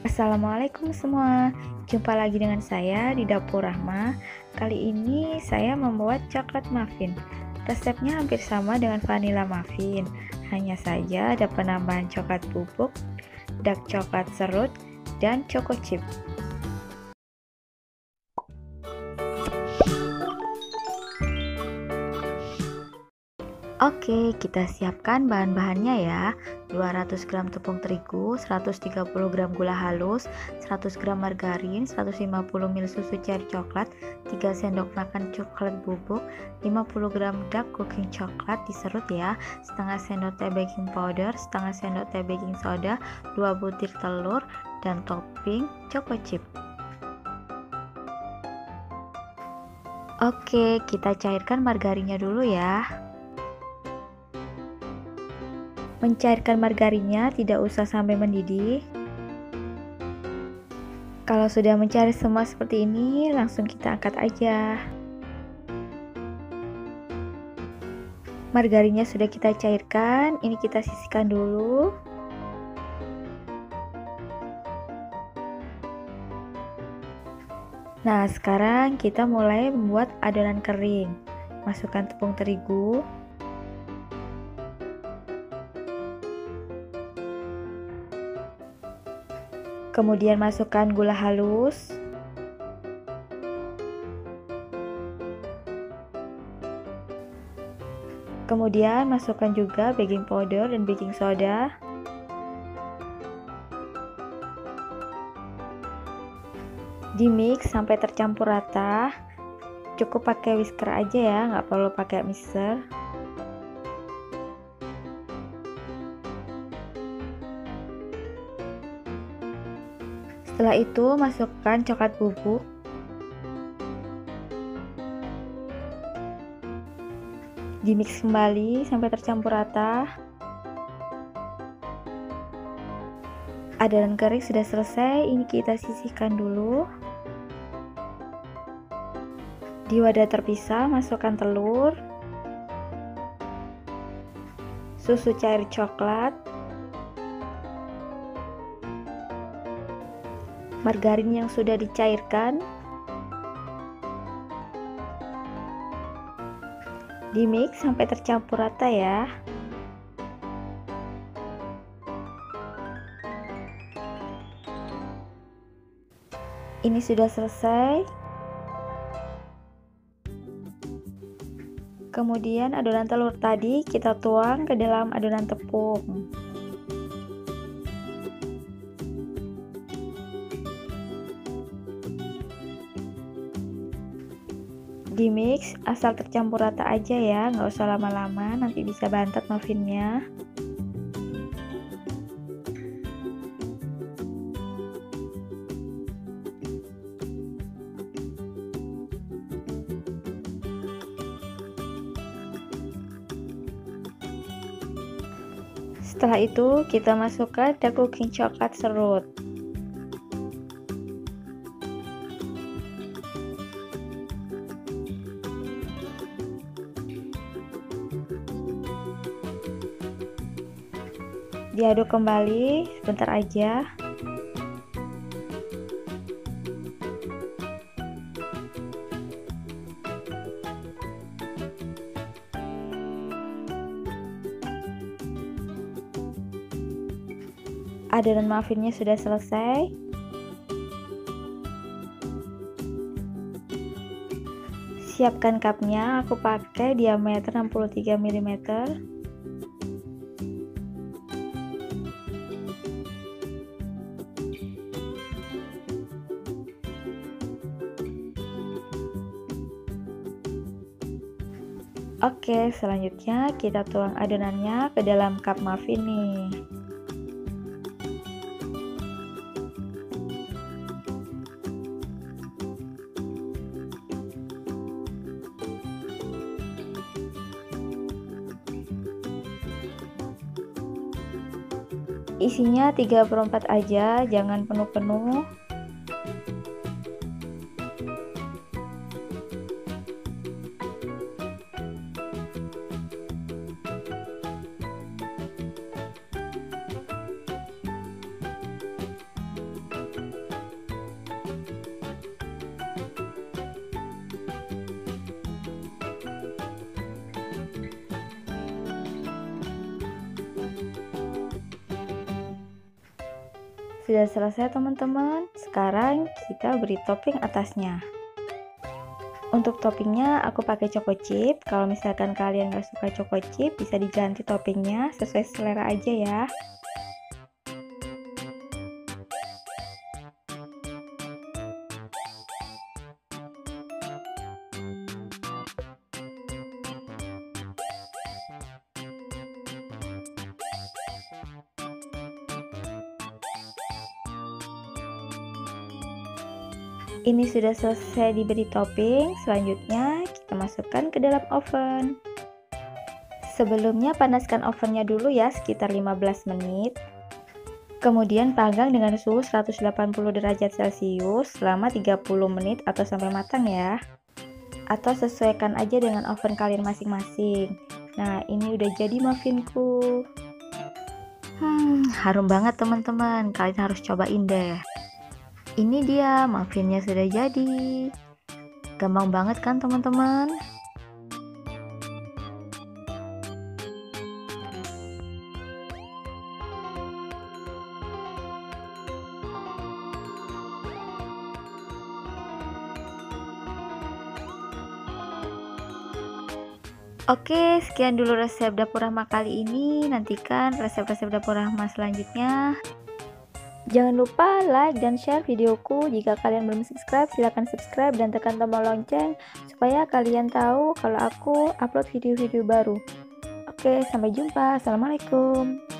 Assalamualaikum semua, jumpa lagi dengan saya di Dapur Rahma. Kali ini saya membuat coklat muffin. Resepnya hampir sama dengan vanilla muffin, hanya saja ada penambahan coklat bubuk, dark coklat serut, dan choco chip. Oke, kita siapkan bahan-bahannya ya. 200 gram tepung terigu, 130 gram gula halus, 100 gram margarin, 150 ml susu cair coklat, 3 sendok makan coklat bubuk, 50 gram dark cooking coklat diserut ya, setengah sendok teh baking powder, setengah sendok teh baking soda, 2 butir telur, dan topping choco chip. Oke, kita cairkan margarinnya dulu ya. Mencairkan margarinnya tidak usah sampai mendidih. Kalau sudah mencair semua seperti ini, langsung kita angkat aja. Margarinnya sudah kita cairkan, ini kita sisihkan dulu. Nah, sekarang kita mulai membuat adonan kering. Masukkan tepung terigu, kemudian masukkan gula halus, kemudian masukkan juga baking powder dan baking soda. Di mix sampai tercampur rata. Cukup pakai whisker aja ya, nggak perlu pakai mixer. Setelah itu masukkan coklat bubuk, di mix kembali sampai tercampur rata. Adonan kering sudah selesai, ini kita sisihkan dulu. Di wadah terpisah masukkan telur, susu cair coklat, margarin yang sudah dicairkan, di mix sampai tercampur rata ya. Ini sudah selesai. Kemudian adonan telur tadi kita tuang ke dalam adonan tepung. Di mix asal tercampur rata aja ya, nggak usah lama-lama, nanti bisa bantet muffinnya. Setelah itu kita masukkan dark cooking coklat serut. Diaduk kembali sebentar aja. Adonan muffinnya sudah selesai. Siapkan cupnya, aku pakai diameter 63 mm. Oke, selanjutnya kita tuang adonannya ke dalam cup muffin nih. Isinya 3/4 aja, jangan penuh-penuh. Sudah selesai teman-teman. Sekarang kita beri topping atasnya. Untuk toppingnya aku pakai choco chip. Kalau misalkan kalian gak suka choco chip, bisa diganti toppingnya sesuai selera aja ya. Ini sudah selesai diberi topping, selanjutnya kita masukkan ke dalam oven. Sebelumnya panaskan ovennya dulu ya, sekitar 15 menit. Kemudian panggang dengan suhu 180 derajat Celcius selama 30 menit atau sampai matang ya. Atau sesuaikan aja dengan oven kalian masing-masing. Nah, ini udah jadi muffinku. Harum banget teman-teman, kalian harus cobain deh. Ini dia, muffinnya sudah jadi. Gampang banget kan teman-teman? Oke, sekian dulu resep dapur Rahma kali ini. Nantikan resep-resep dapur Rahma selanjutnya. Jangan lupa like dan share videoku. Jika kalian belum subscribe, silahkan subscribe dan tekan tombol lonceng supaya kalian tahu kalau aku upload video-video baru. Oke, sampai jumpa. Assalamualaikum.